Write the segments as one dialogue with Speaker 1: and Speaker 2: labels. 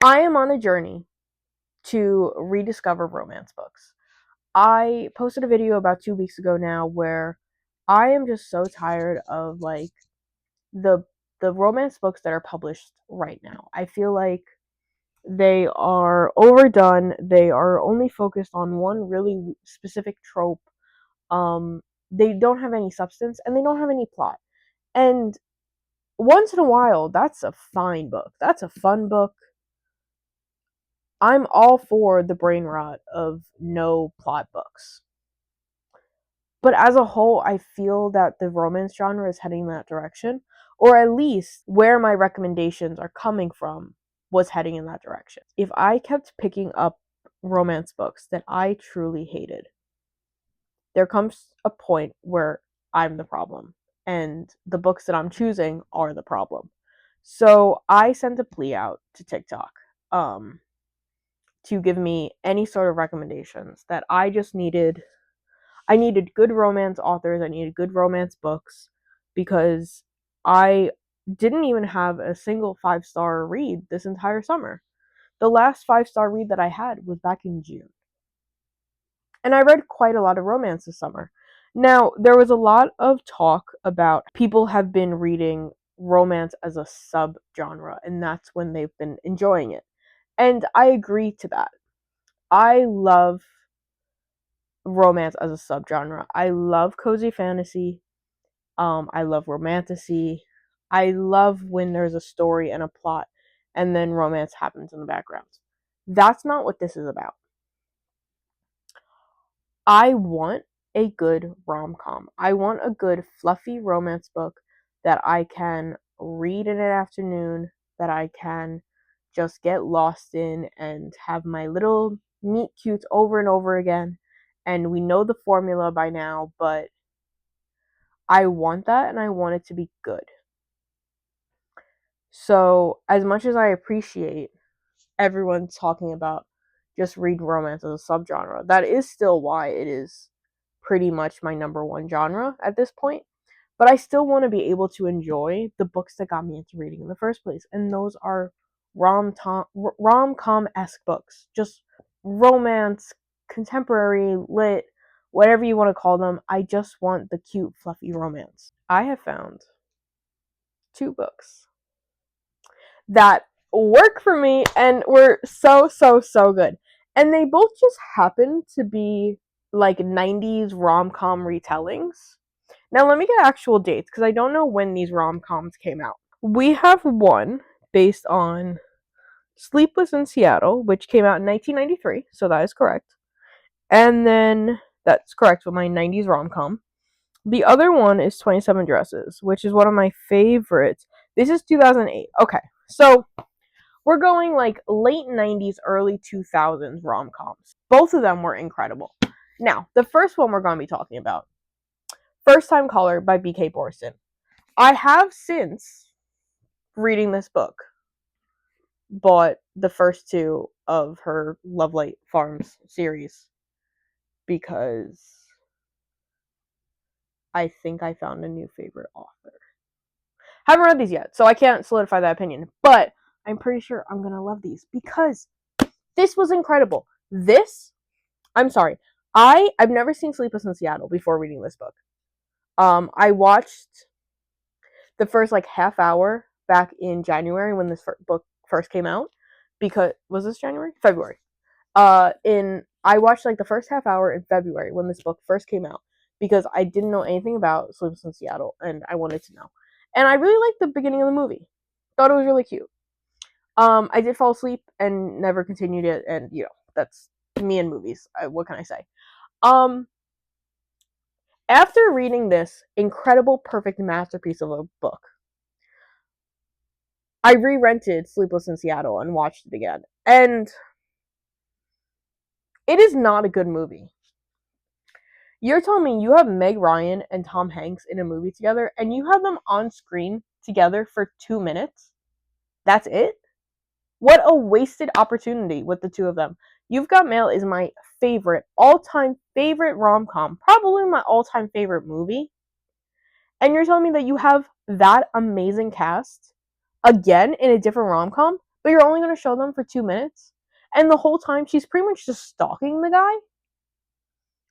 Speaker 1: I am on a journey to rediscover romance books. I posted a video about 2 weeks ago now where I am just so tired of like the the romance books that are published right now. I feel like they are overdone. They are only focused on one really specific trope. Um, they don't have any substance and they don't have any plot. And once in a while, that's a fine book. That's a fun book. I'm all for the brain rot of no plot books. But as a whole, I feel that the romance genre is heading in that direction, or at least where my recommendations are coming from was heading in that direction. If I kept picking up romance books that I truly hated, there comes a point where I'm the problem, and the books that I'm choosing are the problem. So I sent a plea out to TikTok to give me any sort of recommendations that I needed good romance authors, I needed good romance books because I didn't even have a single 5-star read this entire summer. The last 5-star read that I had was back in June. And I read quite a lot of romance this summer. Now, there was a lot of talk about people have been reading romance as a subgenre, and that's when they've been enjoying it. And I agree to that. I love romance as a subgenre. I love cozy fantasy. I love romantasy. I love when there's a story and a plot and then romance happens in the background. That's not what this is about. I want a good rom-com. I want a good fluffy romance book that I can read in an afternoon, that I can just get lost in and have my little meet cutes over and over again. And we know the formula by now, but I want that and I want it to be good. So, as much as I appreciate everyone talking about just read romance as a subgenre, that is still why it is pretty much my number one genre at this point. But I still want to be able to enjoy the books that got me into reading in the first place, and those are rom-com esque books, just romance, contemporary, lit, whatever you want to call them. I just want the cute, fluffy romance. I have found 2 books that work for me and were so good. And they both just happen to be like 90s rom-com retellings. Now let me get actual dates because I don't know when these rom-coms came out. We have one based on Sleepless in Seattle, which came out in 1993, so that is correct. And then that's correct with my 90s rom-com. The other one is 27 Dresses, which is one of my favorites. This is 2008. Okay, so we're going like late 90s, early 2000s rom-coms. Both of them were incredible. Now, the first one we're going to be talking about, First Time Caller by B.K. Borston. I have since reading this book bought the first 2 of her Lovelight Farms series because I think I found a new favorite author. Haven't read these yet, so I can't solidify that opinion, but I'm pretty sure I'm gonna love these because this was incredible. I'm sorry, I've never seen Sleepless in Seattle before reading this book. I watched the first like half hour back in January when this book first came out. Because was this January? February. I watched like the first half hour in February when this book first came out because I didn't know anything about Sleepless in Seattle and I wanted to know. And I really liked the beginning of the movie. Thought it was really cute. I did fall asleep and never continued it, and that's me and movies. What can I say? Um, After reading this incredible, perfect masterpiece of a book, I re-rented Sleepless in Seattle and watched it again, and it is not a good movie. You're telling me you have Meg Ryan and Tom Hanks in a movie together, and you have them on screen together for 2 minutes? That's it? What a wasted opportunity with the 2 of them. You've Got Mail is my favorite, all-time favorite rom-com, probably my all-time favorite movie. And you're telling me that you have that amazing cast again in a different rom-com? but you're only going to show them for 2 minutes, and the whole time she's pretty much just stalking the guy.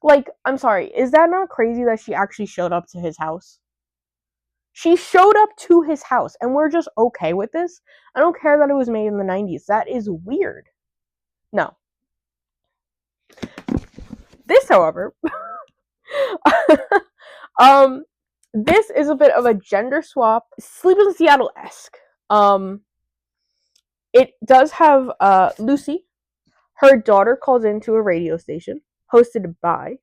Speaker 1: Like, I'm sorry, is that not crazy that she actually showed up to his house? She showed up to his house, and we're just okay with this? I don't care that it was made in the 90s. That is weird. No. This, however, this is a bit of a gender swap, Sleep in Seattle-esque. It does have Lucy. Her daughter calls into a radio station hosted by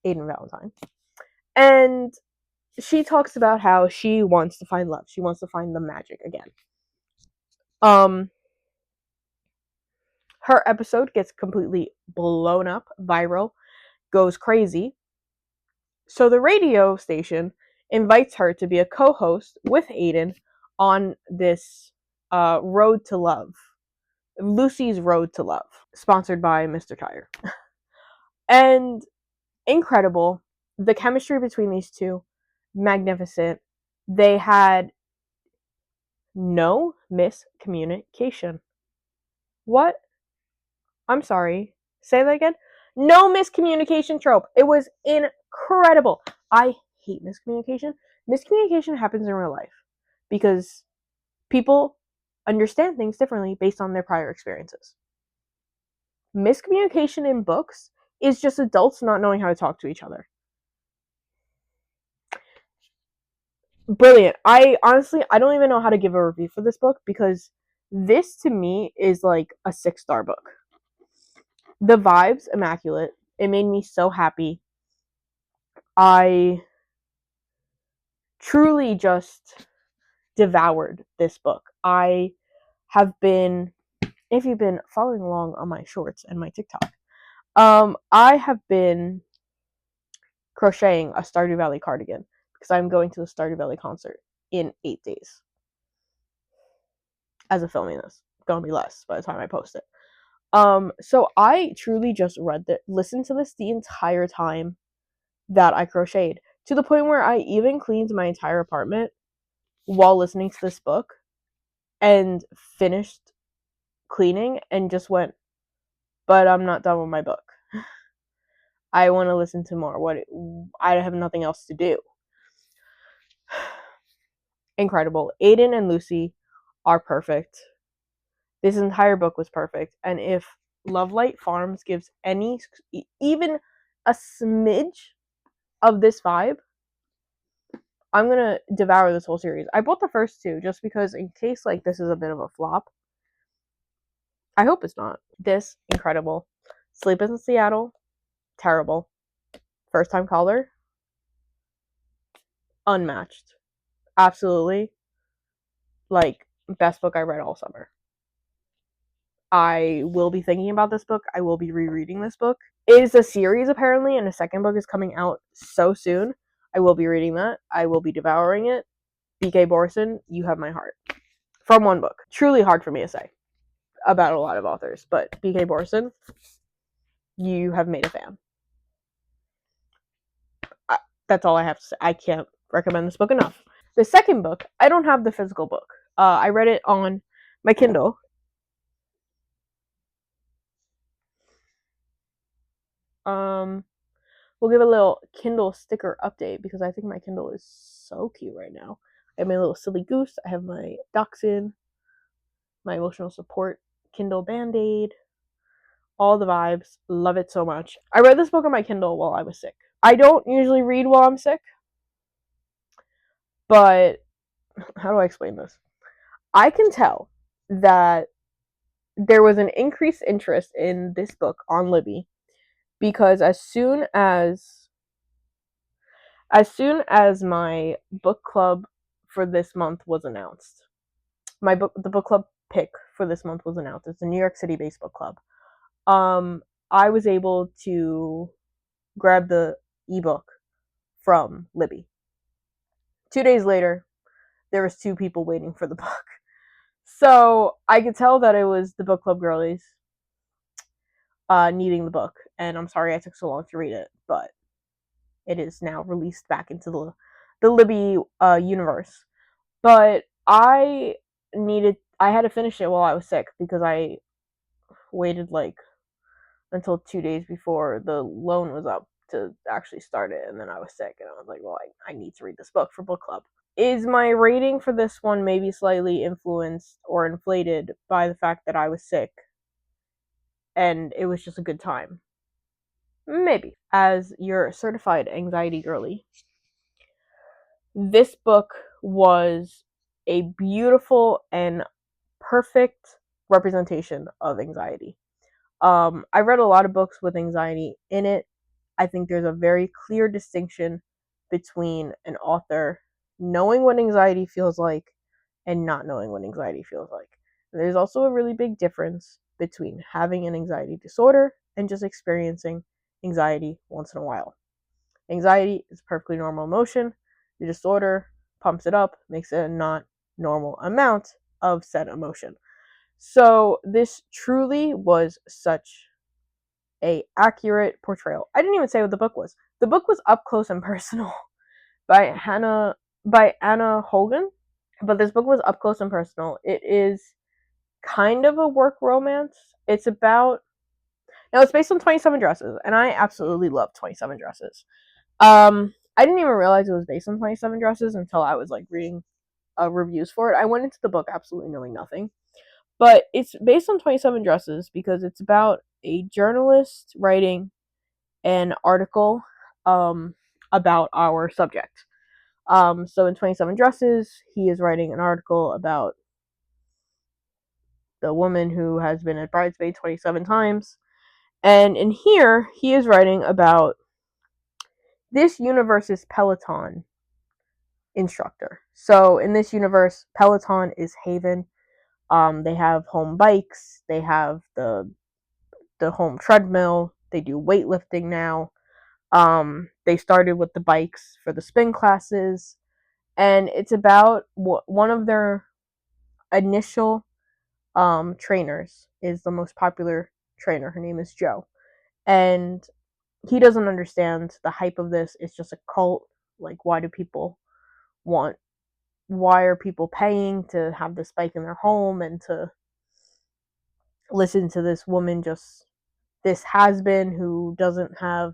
Speaker 1: Aiden Valentine, and she talks about how she wants to find love. She wants to find the magic again. Her episode gets completely blown up, viral, goes crazy. So the radio station invites her to be a co-host with Aiden on this Road to Love. Lucy's Road to Love, sponsored by Mr. Tire. And incredible. The chemistry between these two, magnificent. They had no miscommunication. What? I'm sorry. Say that again? No miscommunication trope. It was incredible. I hate miscommunication. Miscommunication happens in real life because people understand things differently based on their prior experiences. Miscommunication in books is just adults not knowing how to talk to each other. Brilliant. I don't even know how to give a review for this book because this to me is like a 6-star book. The vibes, immaculate. It made me so happy. I truly just devoured this book. I have been, if you've been following along on my shorts and my TikTok, I have been crocheting a Stardew Valley cardigan because I'm going to the Stardew Valley concert in 8 days. As of filming this, it's gonna be less by the time I post it. So I truly just listened to this the entire time that I crocheted, to the point where I even cleaned my entire apartment while listening to this book and finished cleaning and just went, but I'm not done with my book. I want to listen to more. I have nothing else to do. Incredible. Aiden and Lucy are perfect. This entire book was perfect. And if Lovelight Farms gives even a smidge of this vibe, I'm gonna devour this whole series. I bought the first 2 just because in case like this is a bit of a flop. I hope it's not. This, incredible. Sleep in Seattle, terrible. First Time Caller, unmatched. Absolutely. Like, best book I read all summer. I will be thinking about this book. I will be rereading this book. It is a series apparently, and a second book is coming out so soon. I will be reading that. I will be devouring it. B.K. Borson, you have my heart. From one book. Truly hard for me to say about a lot of authors, but B.K. Borson, you have made a fan. That's all I have to say. I can't recommend this book enough. The second book, I don't have the physical book. I read it on my Kindle. We'll give a little Kindle sticker update because I think my Kindle is so cute right now. I have my little silly goose. I have my dachshund, my emotional support Kindle Band-Aid, all the vibes. Love it so much. I read this book on my Kindle while I was sick. I don't usually read while I'm sick, but how do I explain this? I can tell that there was an increased interest in this book on Libby because as soon as my book club for this month was announced, the book club pick for this month was announced. It's a New York City based book club. I was able to grab the ebook from Libby. 2 days later, there was 2 people waiting for the book. So I could tell that it was the book club girlies needing the book, and I'm sorry I took so long to read it, but it is now released back into the Libby universe. But I I had to finish it while I was sick because I waited like until 2 days before the loan was up to actually start it, and then I was sick, and I was like, well, I need to read this book for book club. Is my rating for this one maybe slightly influenced or inflated by the fact that I was sick and it was just a good time? Maybe. As your certified anxiety girly, this book was a beautiful and perfect representation of anxiety. I read a lot of books with anxiety in it. I think there's a very clear distinction between an author knowing what anxiety feels like and not knowing what anxiety feels like. There's also a really big difference between having an anxiety disorder and just experiencing anxiety once in a while. Anxiety is a perfectly normal emotion. The disorder pumps it up, makes it a not normal amount of said emotion. So this truly was such a accurate portrayal. I didn't even say what the book was. The book was Up Close and Personal by Anna Hogan. But this book was Up Close and Personal. It is kind of a work romance. It's about now it's based on 27 Dresses, and I absolutely love 27 Dresses. I didn't even realize it was based on 27 Dresses until I was like reading reviews for it. I went into the book absolutely knowing nothing. But it's based on 27 Dresses because it's about a journalist writing an article about our subject. So in 27 Dresses, he is writing an article about the woman who has been a bridesmaid 27 times. And in here, he is writing about this universe's Peloton instructor. So in this universe, Peloton is Haven. They have home bikes, they have the home treadmill, they do weightlifting now. They started with the bikes for the spin classes, and it's about one of their initial trainers is the most popular trainer. Her name is Joe, and he doesn't understand the hype of this. It's just a cult. Like, why do people want? Why are people paying to have this bike in their home and to listen to this woman just this has been who doesn't have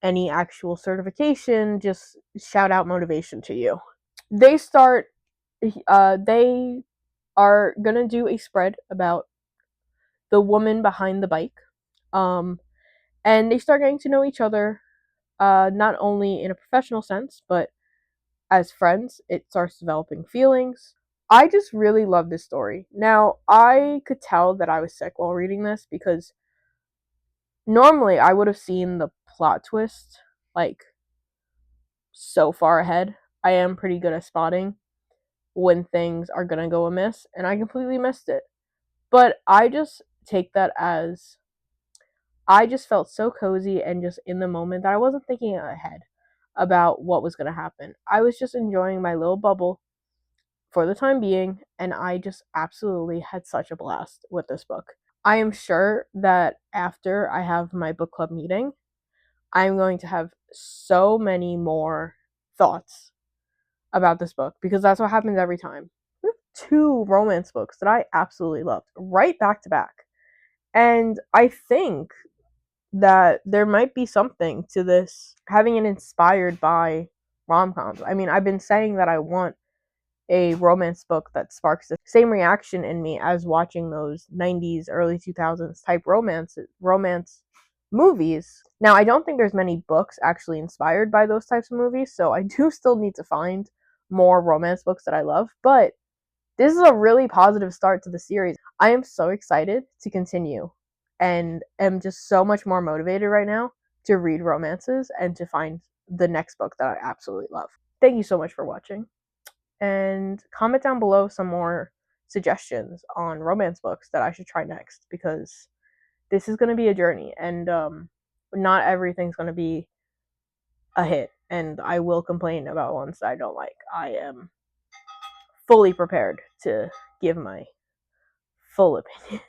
Speaker 1: any actual certification just shout out motivation to you? They start they are gonna do a spread about the woman behind the bike. Um and they start getting to know each other, not only in a professional sense, but as friends. It starts developing feelings. I just really love this story. Now, I could tell that I was sick while reading this because normally I would have seen the plot twist like so far ahead. I am pretty good at spotting when things are gonna go amiss, and I completely missed it. But I just take that as I just felt so cozy and just in the moment that I wasn't thinking ahead about what was gonna happen. I was just enjoying my little bubble for the time being, and I just absolutely had such a blast with this book. I am sure that after I have my book club meeting, I'm going to have so many more thoughts about this book because that's what happens every time. We have two romance books that I absolutely loved right back to back. And I think that there might be something to this having it inspired by rom-coms. I mean, I've been saying that I want a romance book that sparks the same reaction in me as watching those 90s early 2000s type romance movies. Now, I don't think there's many books actually inspired by those types of movies, so I do still need to find more romance books that I love, but this is a really positive start to the series. I am so excited to continue and am just so much more motivated right now to read romances and to find the next book that I absolutely love. Thank you so much for watching, and comment down below some more suggestions on romance books that I should try next, because this is going to be a journey, and not everything's going to be a hit, and I will complain about ones that I don't like. I am fully prepared to give my full opinion.